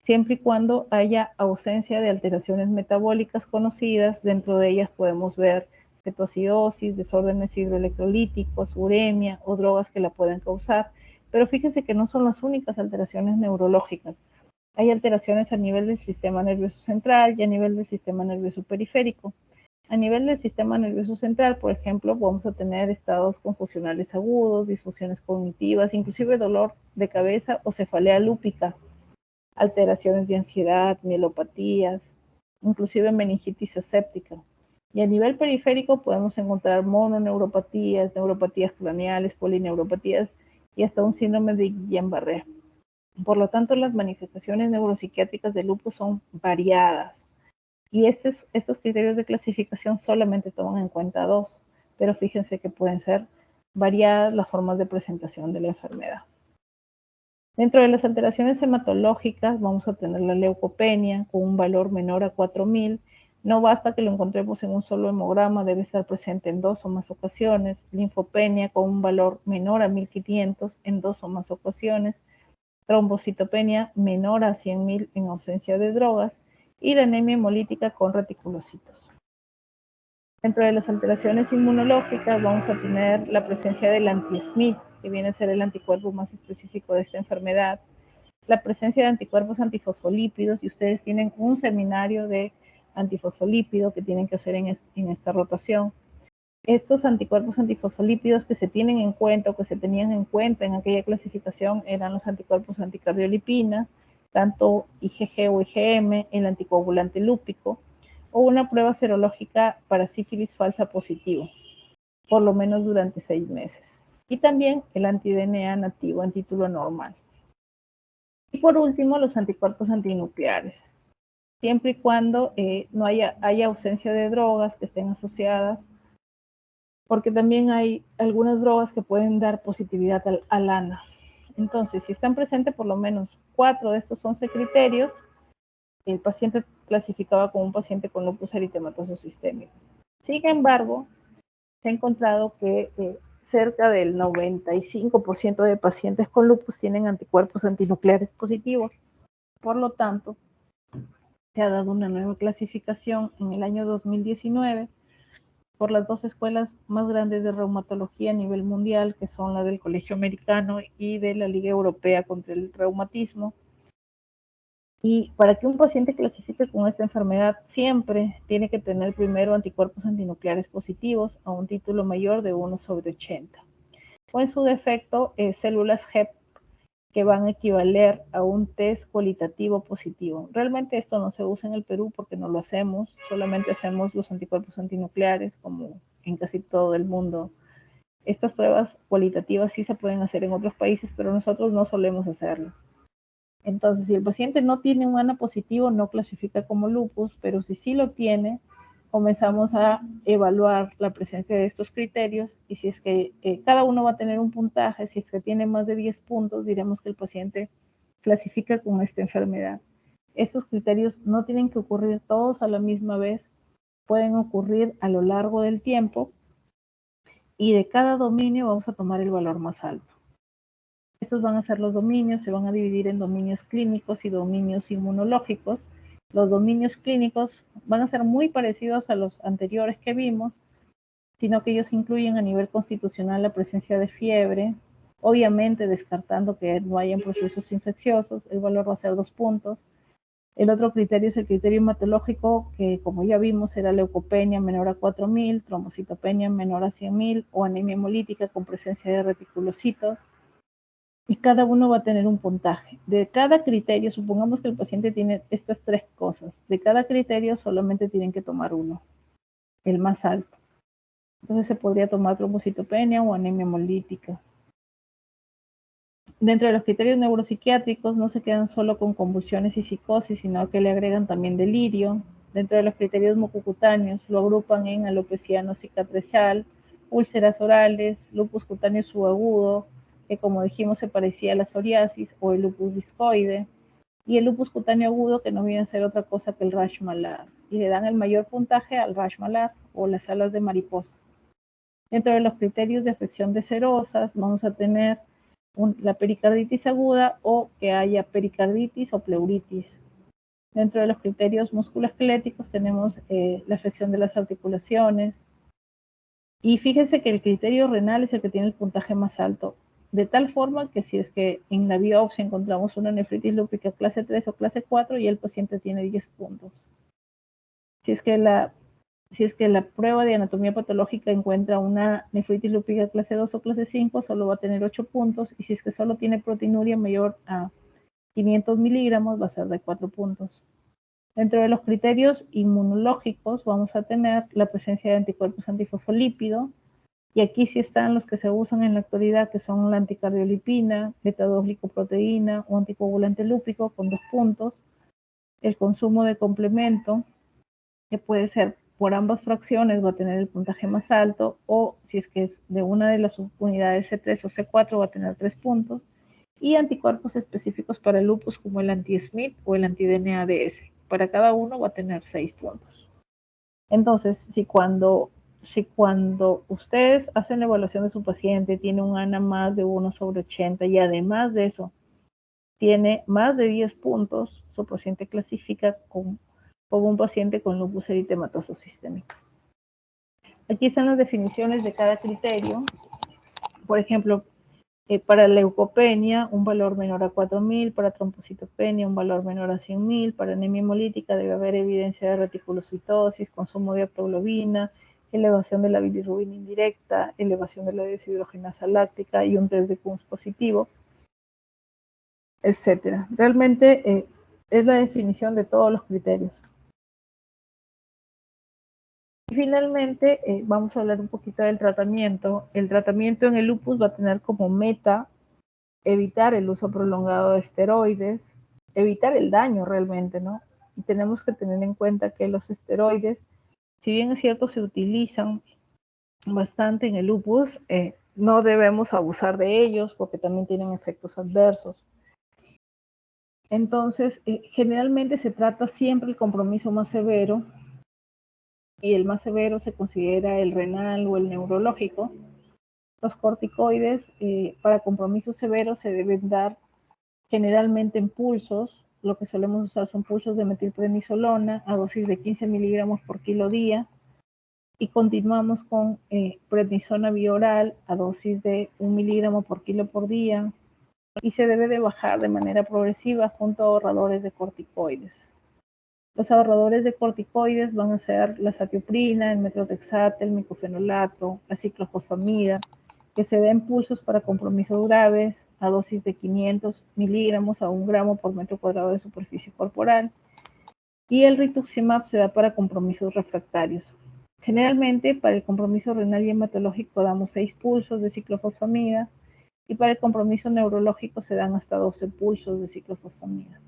siempre y cuando haya ausencia de alteraciones metabólicas conocidas. Dentro de ellas podemos ver cetoacidosis, desórdenes hidroelectrolíticos, uremia o drogas que la pueden causar. Pero fíjense que no son las únicas alteraciones neurológicas. Hay alteraciones a nivel del sistema nervioso central y a nivel del sistema nervioso periférico. A nivel del sistema nervioso central, por ejemplo, vamos a tener estados confusionales agudos, disfunciones cognitivas, inclusive dolor de cabeza o cefalea lúpica, alteraciones de ansiedad, mielopatías, inclusive meningitis aséptica. Y a nivel periférico podemos encontrar mononeuropatías, neuropatías craneales, polineuropatías y hasta un síndrome de Guillain-Barré. Por lo tanto, las manifestaciones neuropsiquiátricas del lupus son variadas. Y estos criterios de clasificación solamente toman en cuenta 2, pero fíjense que pueden ser variadas las formas de presentación de la enfermedad. Dentro de las alteraciones hematológicas vamos a tener la leucopenia con un valor menor a 4000. No basta que lo encontremos en un solo hemograma, debe estar presente en 2 o más ocasiones. Linfopenia con un valor menor a 1500 en 2 o más ocasiones. Trombocitopenia menor a 100.000 en ausencia de drogas. Y la anemia hemolítica con reticulocitos. Dentro de las alteraciones inmunológicas vamos a tener la presencia del anti-SMID, que viene a ser el anticuerpo más específico de esta enfermedad, la presencia de anticuerpos antifosfolípidos, y ustedes tienen un seminario de antifosfolípido que tienen que hacer en esta rotación. Estos anticuerpos antifosfolípidos que se tienen en cuenta o que se tenían en cuenta en aquella clasificación eran los anticuerpos anticardiolipina, tanto IgG o IgM, el anticoagulante lúpico, o una prueba serológica para sífilis falsa positivo, por lo menos durante 6 meses. Y también el anti-DNA nativo en título normal. Y por último, los anticuerpos antinucleares, siempre y cuando no haya ausencia de drogas que estén asociadas, porque también hay algunas drogas que pueden dar positividad al ANA. Entonces, si están presentes por lo menos 4 de estos 11 criterios, el paciente clasificaba como un paciente con lupus eritematoso sistémico. Sin embargo, se ha encontrado que cerca del 95% de pacientes con lupus tienen anticuerpos antinucleares positivos. Por lo tanto, se ha dado una nueva clasificación en el año 2019 por las 2 escuelas más grandes de reumatología a nivel mundial, que son la del Colegio Americano y de la Liga Europea contra el Reumatismo. Y para que un paciente clasifique con esta enfermedad, siempre tiene que tener primero anticuerpos antinucleares positivos a un título mayor de 1/80. O en su defecto, células HEP que van a equivaler a un test cualitativo positivo. Realmente esto no se usa en el Perú porque no lo hacemos, solamente hacemos los anticuerpos antinucleares como en casi todo el mundo. Estas pruebas cualitativas sí se pueden hacer en otros países, pero nosotros no solemos hacerlo. Entonces, si el paciente no tiene un ANA positivo, no clasifica como lupus, pero si sí lo tiene, comenzamos a evaluar la presencia de estos criterios, y si es que cada uno va a tener un puntaje, si es que tiene más de 10 puntos, diremos que el paciente clasifica con esta enfermedad. Estos criterios no tienen que ocurrir todos a la misma vez, pueden ocurrir a lo largo del tiempo, y de cada dominio vamos a tomar el valor más alto. Estos van a ser los dominios, se van a dividir en dominios clínicos y dominios inmunológicos. Los dominios clínicos van a ser muy parecidos a los anteriores que vimos, sino que ellos incluyen a nivel constitucional la presencia de fiebre, obviamente descartando que no hayan procesos infecciosos, el valor va a ser 2 puntos. El otro criterio es el criterio hematológico, que como ya vimos era leucopenia menor a 4.000, trombocitopenia menor a 100.000 o anemia hemolítica con presencia de reticulocitos. Y cada uno va a tener un puntaje. De cada criterio, supongamos que el paciente tiene estas 3 cosas. De cada criterio solamente tienen que tomar uno, el más alto. Entonces se podría tomar trombocitopenia o anemia hemolítica. Dentro de los criterios neuropsiquiátricos no se quedan solo con convulsiones y psicosis, sino que le agregan también delirio. Dentro de los criterios mucocutáneos lo agrupan en alopecia no cicatrizal, úlceras orales, lupus cutáneo subagudo, que como dijimos se parecía a la psoriasis, o el lupus discoide, y el lupus cutáneo agudo, que no viene a ser otra cosa que el rash malar, y le dan el mayor puntaje al rash malar o las alas de mariposa. Dentro de los criterios de afección de serosas vamos a tener la pericarditis aguda o que haya pericarditis o pleuritis. Dentro de los criterios musculoesqueléticos tenemos la afección de las articulaciones. Y fíjense que el criterio renal es el que tiene el puntaje más alto, de tal forma que si es que en la biopsia encontramos una nefritis lúpica clase 3 o clase 4, y el paciente tiene 10 puntos. Si es que la prueba de anatomía patológica encuentra una nefritis lúpica clase 2 o clase 5, solo va a tener 8 puntos, y si es que solo tiene proteinuria mayor a 500 miligramos, va a ser de 4 puntos. Dentro de los criterios inmunológicos vamos a tener la presencia de anticuerpos antifosfolípido, y aquí sí están los que se usan en la actualidad, que son la anticardiolipina, beta-2-glicoproteína o anticoagulante lúpico con 2 puntos, el consumo de complemento, que puede ser por ambas fracciones, va a tener el puntaje más alto, o si es que es de una de las unidades C3 o C4 va a tener 3 puntos, y anticuerpos específicos para el lupus como el anti-SMIP o el anti-DNADS. Para cada uno va a tener 6 puntos. Entonces, si cuando ustedes hacen la evaluación de su paciente, tiene un ANA más de 1/80 y además de eso tiene más de 10 puntos, su paciente clasifica como un paciente con lupus eritematoso sistémico. Aquí están las definiciones de cada criterio. Por ejemplo, para leucopenia, un valor menor a 4.000, para trombocitopenia, un valor menor a 100.000, para anemia hemolítica debe haber evidencia de reticulocitosis, consumo de aptoglobina, elevación de la bilirrubina indirecta, elevación de la deshidrogenasa láctica y un test de Coombs positivo, etc. Realmente es la definición de todos los criterios. Y finalmente, vamos a hablar un poquito del tratamiento. El tratamiento en el lupus va a tener como meta evitar el uso prolongado de esteroides, evitar el daño realmente, ¿no? Y tenemos que tener en cuenta que los esteroides, si bien es cierto, se utilizan bastante en el lupus, no debemos abusar de ellos porque también tienen efectos adversos. Entonces, generalmente se trata siempre el compromiso más severo, y el más severo se considera el renal o el neurológico. Los corticoides para compromisos severos se deben dar generalmente en pulsos. Lo que solemos usar son pulsos de metilprednisolona a dosis de 15 miligramos por kilo día, y continuamos con prednisona bioral a dosis de 1 miligramo por kilo por día, y se debe de bajar de manera progresiva junto a ahorradores de corticoides. Los ahorradores de corticoides van a ser la satioprina, el metrotexate, el micofenolato, la ciclofosfamida, que se den pulsos para compromisos graves a dosis de 500 miligramos a 1 gramo por metro cuadrado de superficie corporal, y el rituximab se da para compromisos refractarios. Generalmente para el compromiso renal y hematológico damos 6 pulsos de ciclofosfamida, y para el compromiso neurológico se dan hasta 12 pulsos de ciclofosfamida.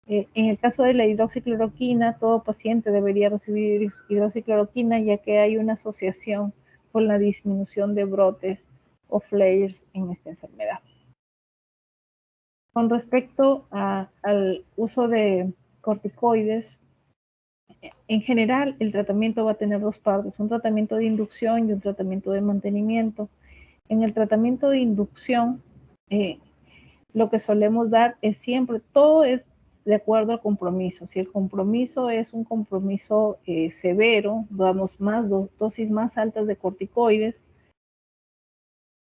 En el caso de la hidroxicloroquina, todo paciente debería recibir hidroxicloroquina, ya que hay una asociación con la disminución de brotes o flares en esta enfermedad. Con respecto al uso de corticoides, en general el tratamiento va a tener 2 partes, un tratamiento de inducción y un tratamiento de mantenimiento. En el tratamiento de inducción lo que solemos dar es siempre, todo es de acuerdo al compromiso. Si el compromiso es un compromiso severo, damos dosis más altas de corticoides.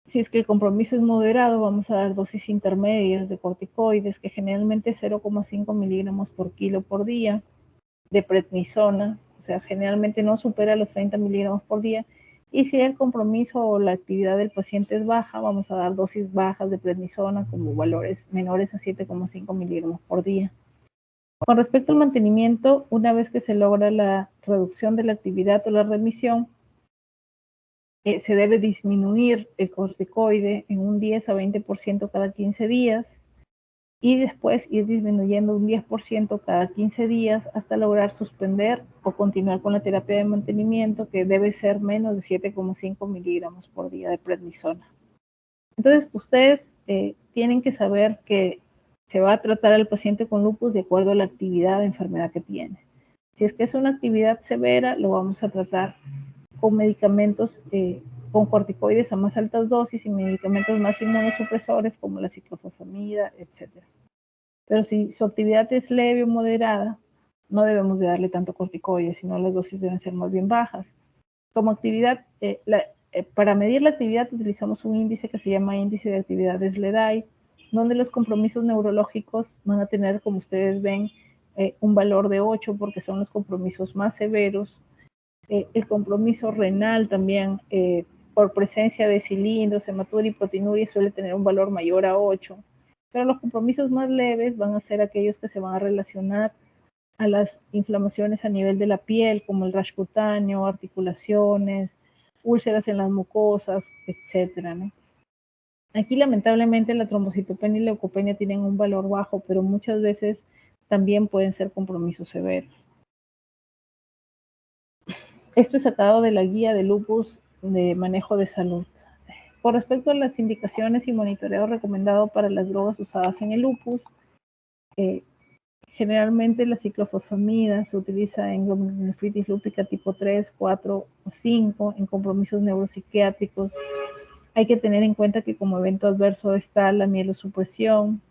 Si es que el compromiso es moderado, vamos a dar dosis intermedias de corticoides, que generalmente es 0,5 miligramos por kilo por día, de prednisona, o sea, generalmente no supera los 30 miligramos por día. Y si el compromiso o la actividad del paciente es baja, vamos a dar dosis bajas de prednisona como valores menores a 7,5 miligramos por día. Con respecto al mantenimiento, una vez que se logra la reducción de la actividad o la remisión, se debe disminuir el corticoide en un 10 a 20% cada 15 días y después ir disminuyendo un 10% cada 15 días hasta lograr suspender o continuar con la terapia de mantenimiento, que debe ser menos de 7,5 miligramos por día de prednisona. Entonces, ustedes tienen que saber que se va a tratar al paciente con lupus de acuerdo a la actividad de enfermedad que tiene. Si es que es una actividad severa, lo vamos a tratar con medicamentos, con corticoides a más altas dosis y medicamentos más inmunosupresores como la ciclofosfamida, etc. Pero si su actividad es leve o moderada, no debemos de darle tanto corticoides, sino las dosis deben ser más bien bajas. Como actividad, para medir la actividad utilizamos un índice que se llama índice de actividad de SLEDAI, donde los compromisos neurológicos van a tener, como ustedes ven, un valor de 8 porque son los compromisos más severos. El compromiso renal también, por presencia de cilindros, hematuria y proteinuria, suele tener un valor mayor a 8. Pero los compromisos más leves van a ser aquellos que se van a relacionar a las inflamaciones a nivel de la piel, como el rash cutáneo, articulaciones, úlceras en las mucosas, etcétera, ¿no? Aquí lamentablemente la trombocitopenia y la leucopenia tienen un valor bajo, pero muchas veces también pueden ser compromisos severos. Esto es sacado de la guía de lupus de manejo de salud. Con respecto a las indicaciones y monitoreo recomendado para las drogas usadas en el lupus, generalmente la ciclofosfamida se utiliza en glomerulonefritis lúpica tipo 3, 4 o 5, en compromisos neuropsiquiátricos. Hay que tener en cuenta que como evento adverso está la mielosupresión,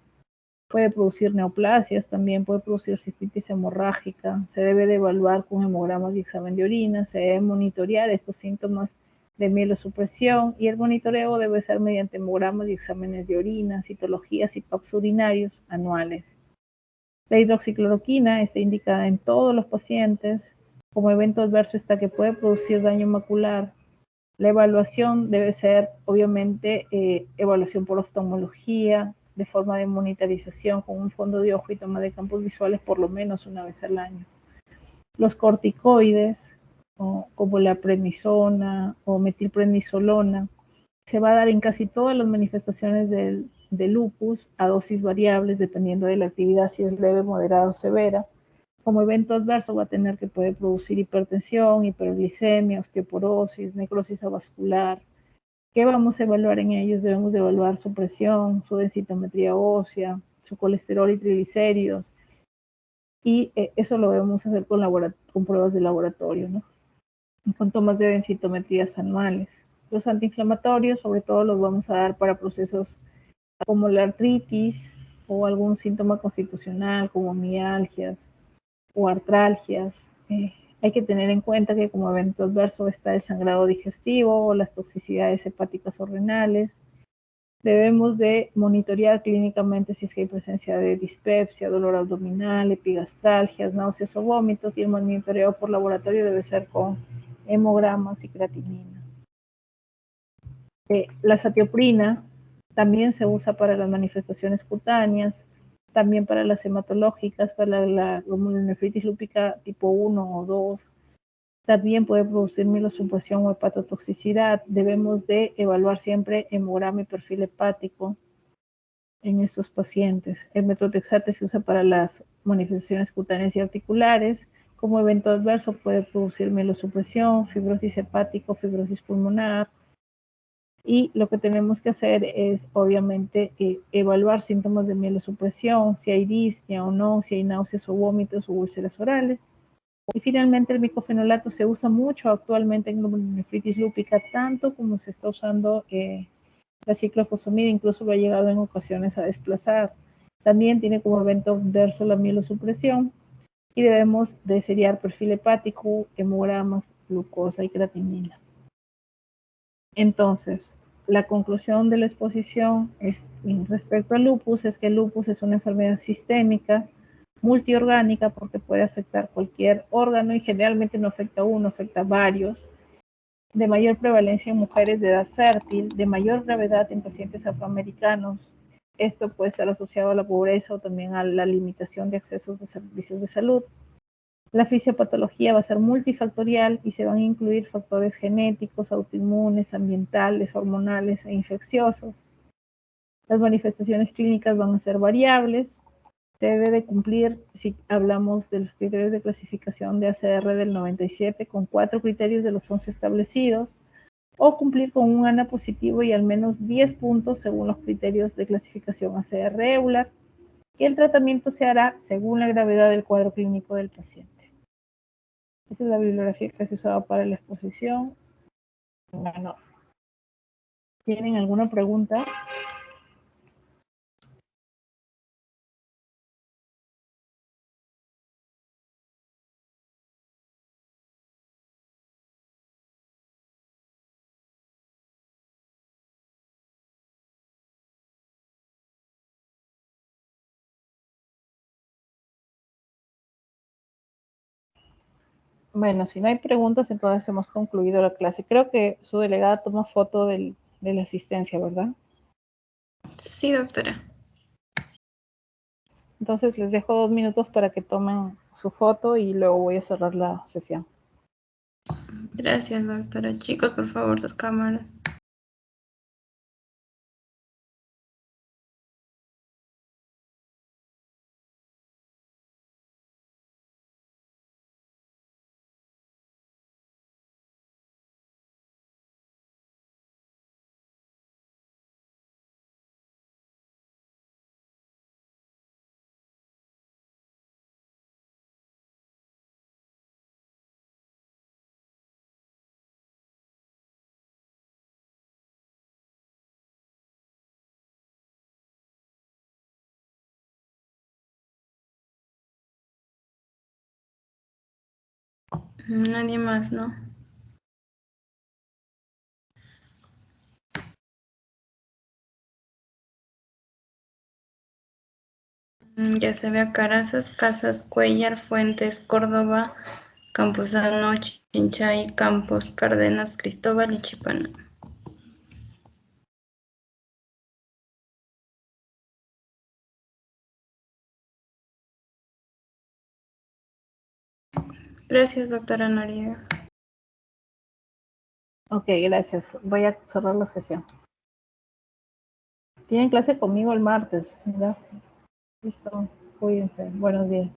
puede producir neoplasias, también puede producir cistitis hemorrágica, se debe de evaluar con hemogramas y examen de orina, se debe monitorear estos síntomas de mielosupresión y el monitoreo debe ser mediante hemogramas y exámenes de orina, citologías y PAPs urinarios anuales. La hidroxicloroquina está indicada en todos los pacientes. Como evento adverso está que puede producir daño macular. La evaluación debe ser, obviamente, evaluación por oftalmología, de forma de monitorización con un fondo de ojo y toma de campos visuales por lo menos una vez al año. Los corticoides, como la prednisona o metilprednisolona, se va a dar en casi todas las manifestaciones del lupus a dosis variables dependiendo de la actividad, si es leve, moderada o severa. Como evento adverso va a tener que puede producir hipertensión, hiperglicemia, osteoporosis, necrosis avascular. ¿Qué vamos a evaluar en ellos? Debemos de evaluar su presión, su densitometría ósea, su colesterol y triglicéridos. Y eso lo debemos hacer con pruebas de laboratorio, ¿no? Con tomas de densitometrías anuales. Los antiinflamatorios, sobre todo, los vamos a dar para procesos como la artritis o algún síntoma constitucional como mialgias o artralgias. Hay que tener en cuenta que como evento adverso está el sangrado digestivo o las toxicidades hepáticas o renales. Debemos de monitorear clínicamente si es que hay presencia de dispepsia, dolor abdominal, epigastralgias, náuseas o vómitos, y el monitoreo por laboratorio debe ser con hemogramas y creatinina. La satioprina también se usa para las manifestaciones cutáneas, también para las hematológicas, para la glomerulonefritis lúpica tipo 1 o 2. También puede producir mielosupresión o hepatotoxicidad. Debemos de evaluar siempre hemograma y perfil hepático en estos pacientes. El metotrexate se usa para las manifestaciones cutáneas y articulares. Como evento adverso puede producir mielosupresión, fibrosis hepática, fibrosis pulmonar. Y lo que tenemos que hacer es, obviamente, evaluar síntomas de mielosupresión, si hay disnea o no, si hay náuseas o vómitos o úlceras orales. Y finalmente el micofenolato se usa mucho actualmente en glomerulonefritis lúpica, tanto como se está usando La ciclofosfamida incluso lo ha llegado en ocasiones a desplazar. También tiene como evento adverso la mielosupresión y debemos de seriar perfil hepático, hemogramas, glucosa y creatinina. Entonces, la conclusión de la exposición respecto al lupus es que el lupus es una enfermedad sistémica, multiorgánica, porque puede afectar cualquier órgano y generalmente no afecta a uno, afecta a varios, de mayor prevalencia en mujeres de edad fértil, de mayor gravedad en pacientes afroamericanos. Esto puede estar asociado a la pobreza o también a la limitación de accesos a servicios de salud. La fisiopatología va a ser multifactorial y se van a incluir factores genéticos, autoinmunes, ambientales, hormonales e infecciosos. Las manifestaciones clínicas van a ser variables. Se debe de cumplir, si hablamos de los criterios de clasificación de ACR del 97, con 4 criterios de los 11 establecidos, o cumplir con un ANA positivo y al menos 10 puntos según los criterios de clasificación ACR EULAR, y el tratamiento se hará según la gravedad del cuadro clínico del paciente. Esa es la bibliografía que se usaba para la exposición. Bueno, ¿tienen alguna pregunta? Bueno, si no hay preguntas, entonces hemos concluido la clase. Creo que su delegada toma foto de la asistencia, ¿verdad? Sí, doctora. Entonces les dejo 2 minutos para que tomen su foto y luego voy a cerrar la sesión. Gracias, doctora. Chicos, por favor, sus cámaras. Nadie más, ¿no? Ya se ve a Carazas, Casas, Cuellar, Fuentes, Córdoba, Campuzano, Chinchay, Campos, Cárdenas, Cristóbal y Chipana. Gracias, doctora Noriega. Ok, gracias. Voy a cerrar la sesión. Tienen clase conmigo el martes, ¿verdad? Listo. Cuídense. Buenos días.